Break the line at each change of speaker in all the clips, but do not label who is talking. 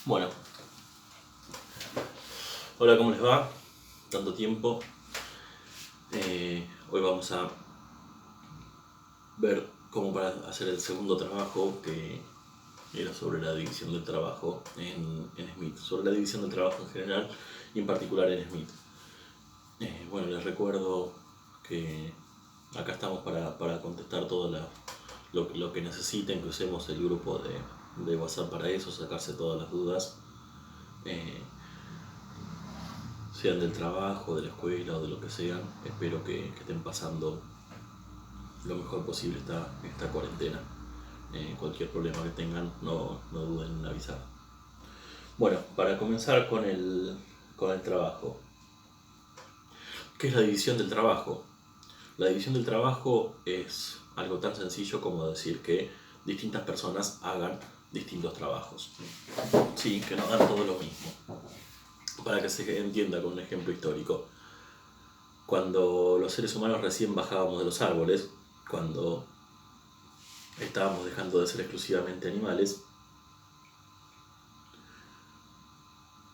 Bueno, hola, ¿cómo les va? Tanto tiempo. Hoy vamos a ver cómo para hacer el segundo trabajo, que era sobre la división del trabajo en Smith, sobre la división del trabajo en general y en particular en Smith. Bueno, les recuerdo que acá estamos para contestar todo lo que necesiten, que usemos el grupo de WhatsApp para eso, sacarse todas las dudas. Sean del trabajo, de la escuela o de lo que sean. Espero que estén pasando lo mejor posible esta cuarentena. Cualquier problema que tengan, no duden en avisar. Bueno, para comenzar con el trabajo. ¿Qué es la división del trabajo? La división del trabajo es algo tan sencillo como decir que distintas personas hagan distintos trabajos. Sí, que no hagan todo lo mismo. Para que se entienda con un ejemplo histórico. Cuando los seres humanos recién bajábamos de los árboles, cuando estábamos dejando de ser exclusivamente animales,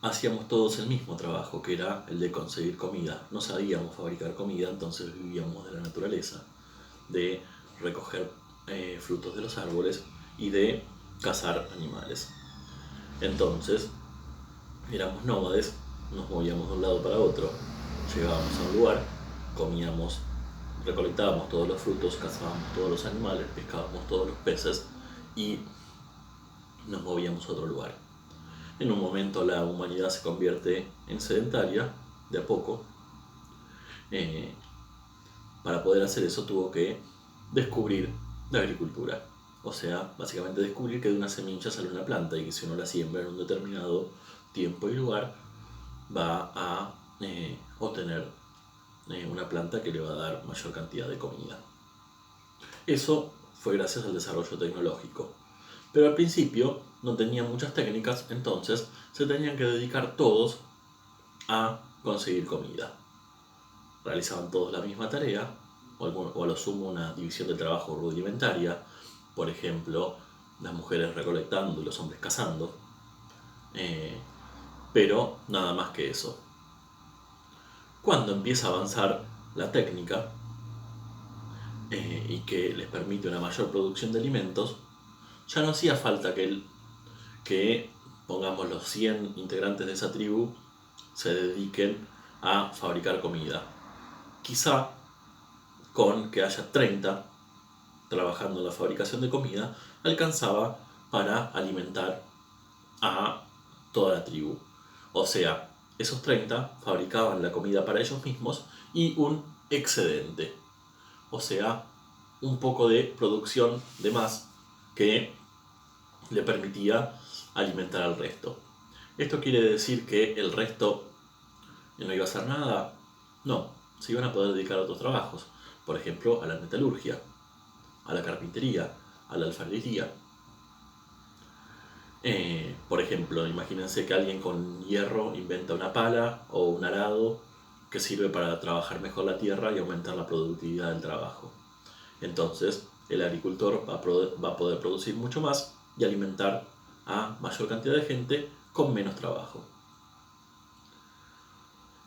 hacíamos todos el mismo trabajo, que era el de conseguir comida. No sabíamos fabricar comida, entonces vivíamos de la naturaleza, de recoger frutos de los árboles y de cazar animales. Entonces, éramos nómades, nos movíamos de un lado para otro, llegábamos a un lugar, comíamos, recolectábamos todos los frutos, cazábamos todos los animales, pescábamos todos los peces y nos movíamos a otro lugar. En un momento la humanidad se convierte en sedentaria, de a poco. Para poder hacer eso tuvo que descubrir la agricultura. O sea, básicamente descubrir que de una semilla sale una planta y que si uno la siembra en un determinado tiempo y lugar va a obtener una planta que le va a dar mayor cantidad de comida. Eso fue gracias al desarrollo tecnológico. Pero al principio no tenían muchas técnicas, entonces se tenían que dedicar todos a conseguir comida. Realizaban todos la misma tarea, o a lo sumo una división de trabajo rudimentaria, por ejemplo, las mujeres recolectando y los hombres cazando, pero nada más que eso. Cuando empieza a avanzar la técnica y que les permite una mayor producción de alimentos, ya no hacía falta que pongamos los 100 integrantes de esa tribu se dediquen a fabricar comida. Quizá con que haya 30 trabajando en la fabricación de comida, alcanzaba para alimentar a toda la tribu. O sea, esos 30 fabricaban la comida para ellos mismos y un excedente. O sea, un poco de producción de más que le permitía alimentar al resto. ¿Esto quiere decir que el resto no iba a hacer nada? No, se iban a poder dedicar a otros trabajos. Por ejemplo, a la metalurgia, a la carpintería, a la alfarería. Por ejemplo, imagínense que alguien con hierro inventa una pala o un arado que sirve para trabajar mejor la tierra y aumentar la productividad del trabajo. Entonces, el agricultor va a poder producir mucho más y alimentar a mayor cantidad de gente con menos trabajo.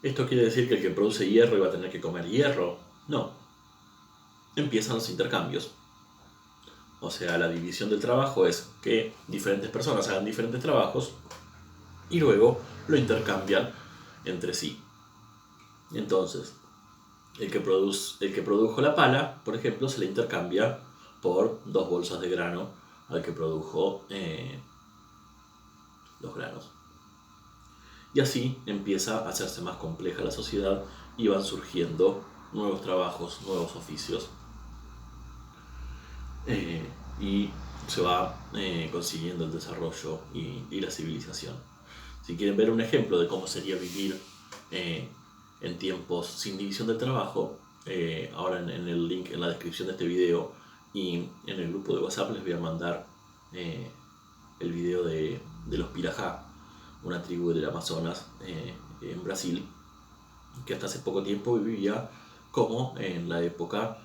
¿Esto quiere decir que el que produce hierro iba a tener que comer hierro? No. Empiezan los intercambios. O sea, la división del trabajo es que diferentes personas hagan diferentes trabajos y luego lo intercambian entre sí. Entonces, el que produjo la pala, por ejemplo, se le intercambia por 2 bolsas de grano al que produjo los granos. Y así empieza a hacerse más compleja la sociedad y van surgiendo nuevos trabajos, nuevos oficios. Y se va consiguiendo el desarrollo y la civilización. Si quieren ver un ejemplo de cómo sería vivir en tiempos sin división del trabajo, ahora en el link en la descripción de este video y en el grupo de WhatsApp les voy a mandar el video de los Pirajá, una tribu del Amazonas en Brasil, que hasta hace poco tiempo vivía como en la época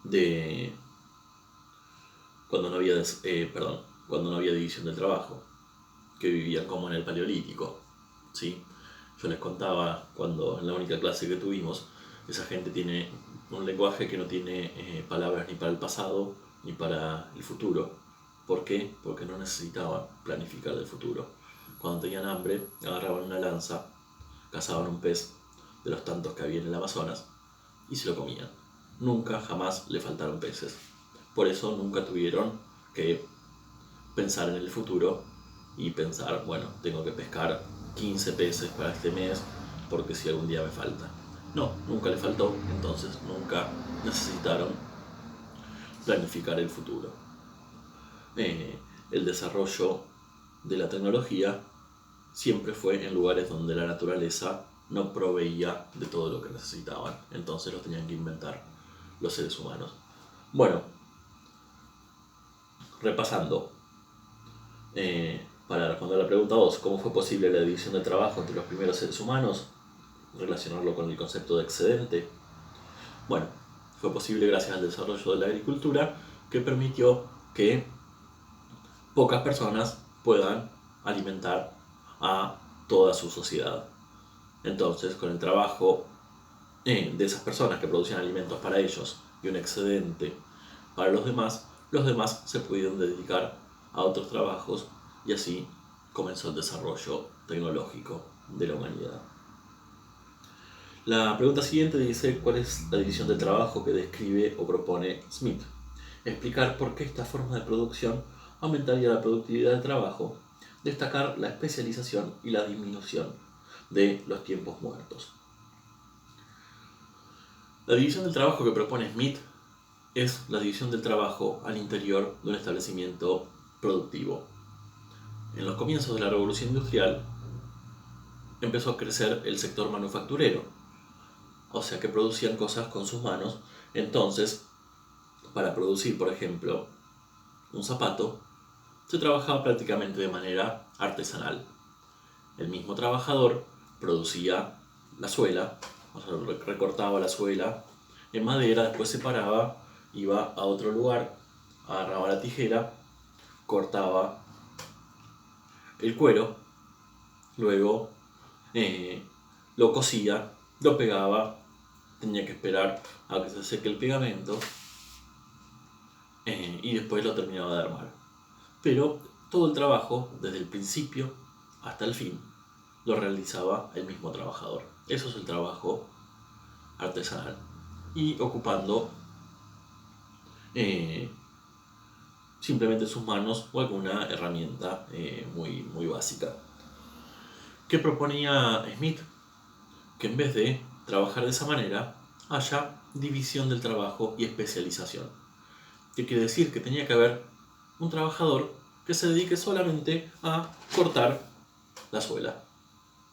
de cuando no había cuando no había división del trabajo, que vivían como en el Paleolítico, ¿sí? Yo les contaba cuando en la única clase que tuvimos, esa gente tiene un lenguaje que no tiene palabras ni para el pasado ni para el futuro. ¿Por qué? Porque no necesitaban planificar el futuro. Cuando tenían hambre, agarraban una lanza, cazaban un pez de los tantos que había en el Amazonas y se lo comían. Nunca, jamás le faltaron peces. Por eso nunca tuvieron que pensar en el futuro y pensar, bueno, tengo que pescar 15 peces para este mes porque si algún día me falta. No, nunca le faltó, entonces nunca necesitaron planificar el futuro. El desarrollo de la tecnología siempre fue en lugares donde la naturaleza no proveía de todo lo que necesitaban, entonces lo tenían que inventar los seres humanos. Bueno, repasando, para responder a la pregunta 2, ¿cómo fue posible la división del trabajo entre los primeros seres humanos? Relacionarlo con el concepto de excedente. Bueno, fue posible gracias al desarrollo de la agricultura que permitió que pocas personas puedan alimentar a toda su sociedad. Entonces, con el trabajo de esas personas que producían alimentos para ellos y un excedente para los demás se pudieron dedicar a otros trabajos y así comenzó el desarrollo tecnológico de la humanidad. La pregunta siguiente dice: ¿cuál es la división del trabajo que describe o propone Smith? Explicar por qué esta forma de producción aumentaría la productividad del trabajo, destacar la especialización y la disminución de los tiempos muertos. La división del trabajo que propone Smith es la división del trabajo al interior de un establecimiento productivo. En los comienzos de la Revolución Industrial empezó a crecer el sector manufacturero, o sea que producían cosas con sus manos. Entonces, para producir, por ejemplo, un zapato, se trabajaba prácticamente de manera artesanal. El mismo trabajador producía la suela, o sea, recortaba la suela en madera, después se paraba, iba a otro lugar, agarraba la tijera, cortaba el cuero, luego lo cosía, lo pegaba, tenía que esperar a que se seque el pegamento y después lo terminaba de armar. Pero todo el trabajo, desde el principio hasta el fin, lo realizaba el mismo trabajador. Eso es el trabajo artesanal. Y ocupando simplemente sus manos o alguna herramienta muy básica. ¿Qué proponía Smith? Que en vez de trabajar de esa manera, haya división del trabajo y especialización. ¿Qué quiere decir? Que tenía que haber un trabajador que se dedique solamente a cortar la suela.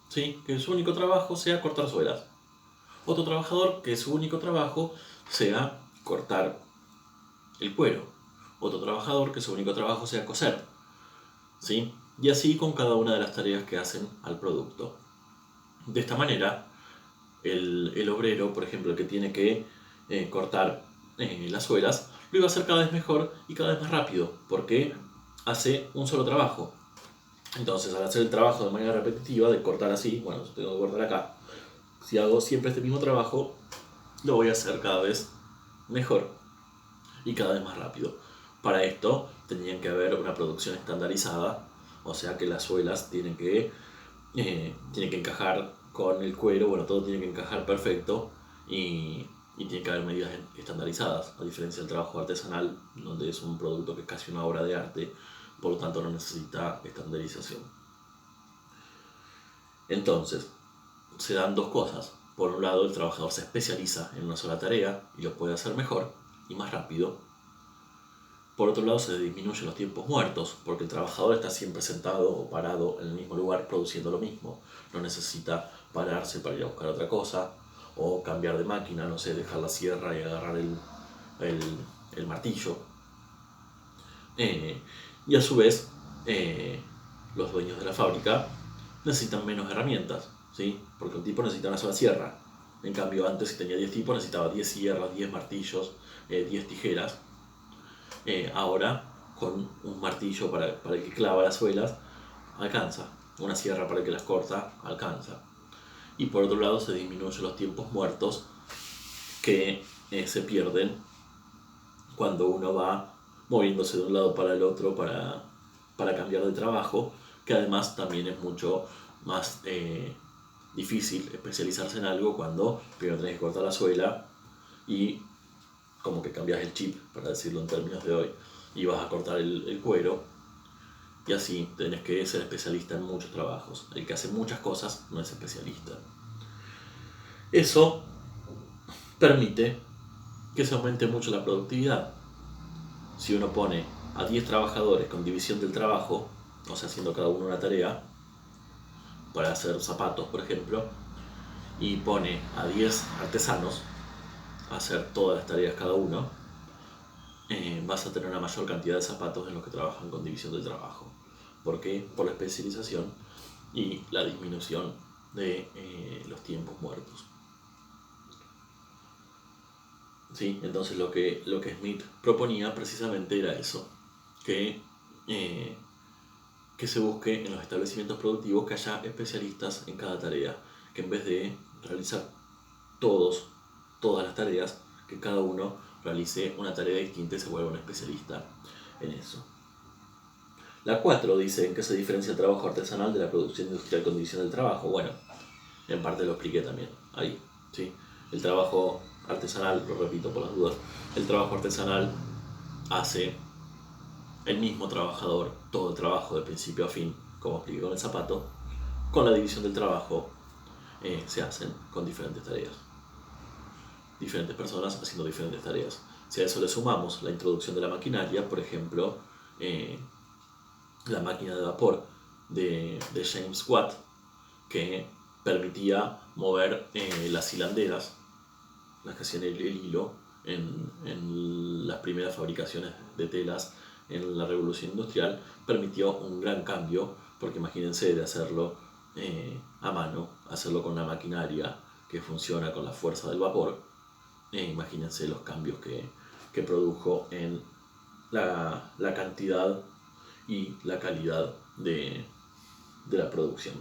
¿Sí? Que su único trabajo sea cortar suelas. Otro trabajador que su único trabajo sea cortar el cuero. Otro trabajador que su único trabajo sea coser. ¿Sí? Y así con cada una de las tareas que hacen al producto. De esta manera, el obrero, por ejemplo, el que tiene que cortar las suelas, lo iba a hacer cada vez mejor y cada vez más rápido, porque hace un solo trabajo. Entonces, al hacer el trabajo de manera repetitiva, de cortar así, bueno, tengo que cortar acá. Si hago siempre este mismo trabajo, lo voy a hacer cada vez mejor y cada vez más rápido. Para esto tenían que haber una producción estandarizada, o sea que las suelas tienen que encajar con el cuero, bueno, todo tiene que encajar perfecto y tiene que haber medidas estandarizadas, a diferencia del trabajo artesanal, donde es un producto que es casi una obra de arte, por lo tanto no necesita estandarización. Entonces, se dan dos cosas. Por un lado, el trabajador se especializa en una sola tarea y lo puede hacer mejor y más rápido. Por otro lado, se disminuyen los tiempos muertos, porque el trabajador está siempre sentado o parado en el mismo lugar produciendo lo mismo. No necesita pararse para ir a buscar otra cosa o cambiar de máquina, no sé, dejar la sierra y agarrar el martillo. Y a su vez, los dueños de la fábrica necesitan menos herramientas, ¿sí? Porque un tipo necesita una sola sierra. En cambio, antes, si tenía 10 tipos, necesitaba 10 sierras, 10 martillos, 10 tijeras. Ahora con un martillo para el que clava las suelas, alcanza. Una sierra para el que las corta, alcanza. Y por otro lado se disminuyen los tiempos muertos que se pierden cuando uno va moviéndose de un lado para el otro para cambiar de trabajo, que además también es mucho más difícil especializarse en algo cuando primero tenés que cortar la suela y como que cambias el chip, para decirlo en términos de hoy, y vas a cortar el cuero, y así tenés que ser especialista en muchos trabajos. El que hace muchas cosas no es especialista. Eso permite que se aumente mucho la productividad. Si uno pone a 10 trabajadores con división del trabajo, o sea, haciendo cada uno una tarea, para hacer zapatos, por ejemplo, y pone a 10 artesanos a hacer todas las tareas cada uno, vas a tener una mayor cantidad de zapatos en los que trabajan con división del trabajo. ¿Por qué? Por la especialización y la disminución de los tiempos muertos. ¿Sí? Entonces lo que Smith proponía precisamente era eso, que se busque en los establecimientos productivos que haya especialistas en cada tarea, que en vez de realizar todas las tareas, que cada uno realice una tarea distinta y se vuelva un especialista en eso. La 4 dice en qué se diferencia el trabajo artesanal de la producción industrial con división del trabajo. Bueno, en parte lo expliqué también ahí, ¿sí? El trabajo artesanal, lo repito por las dudas, el trabajo artesanal hace el mismo trabajador todo el trabajo de principio a fin, como expliqué con el zapato. Con la división del trabajo se hacen con diferentes tareas, diferentes personas haciendo diferentes tareas. Si a eso le sumamos la introducción de la maquinaria, por ejemplo, la máquina de vapor de James Watt, que permitía mover las hilanderas, las que hacían el hilo en las primeras fabricaciones de telas en la revolución industrial, permitió un gran cambio, porque imagínense de hacerlo a mano, hacerlo con una maquinaria que funciona con la fuerza del vapor, imagínense los cambios que produjo en la cantidad y la calidad de la producción.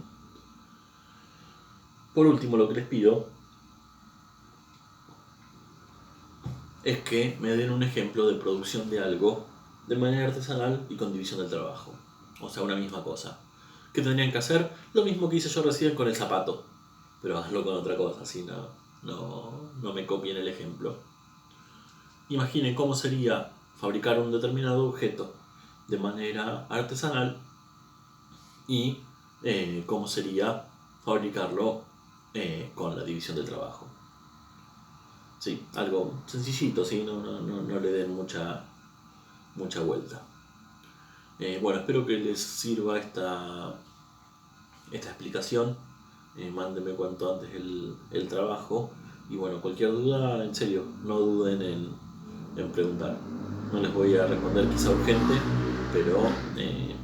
Por último, lo que les pido es que me den un ejemplo de producción de algo de manera artesanal y con división del trabajo. O sea, una misma cosa. ¿Qué tendrían que hacer? Lo mismo que hice yo recién con el zapato, pero hazlo con otra cosa, así no me copien el ejemplo. Imaginen cómo sería fabricar un determinado objeto de manera artesanal y cómo sería fabricarlo con la división del trabajo. Sí, algo sencillito, ¿sí? No le den mucha vuelta. Bueno, espero que les sirva esta explicación. Mándenme cuanto antes el trabajo. Y bueno, cualquier duda, en serio, no duden en preguntar. No les voy a responder quizá urgente,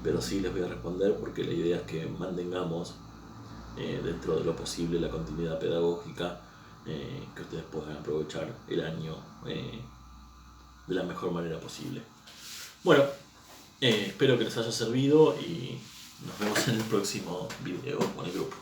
pero sí les voy a responder, porque la idea es que mantengamos dentro de lo posible la continuidad pedagógica, que ustedes puedan aprovechar el año de la mejor manera posible. Bueno, espero que les haya servido y nos vemos en el próximo video con el grupo.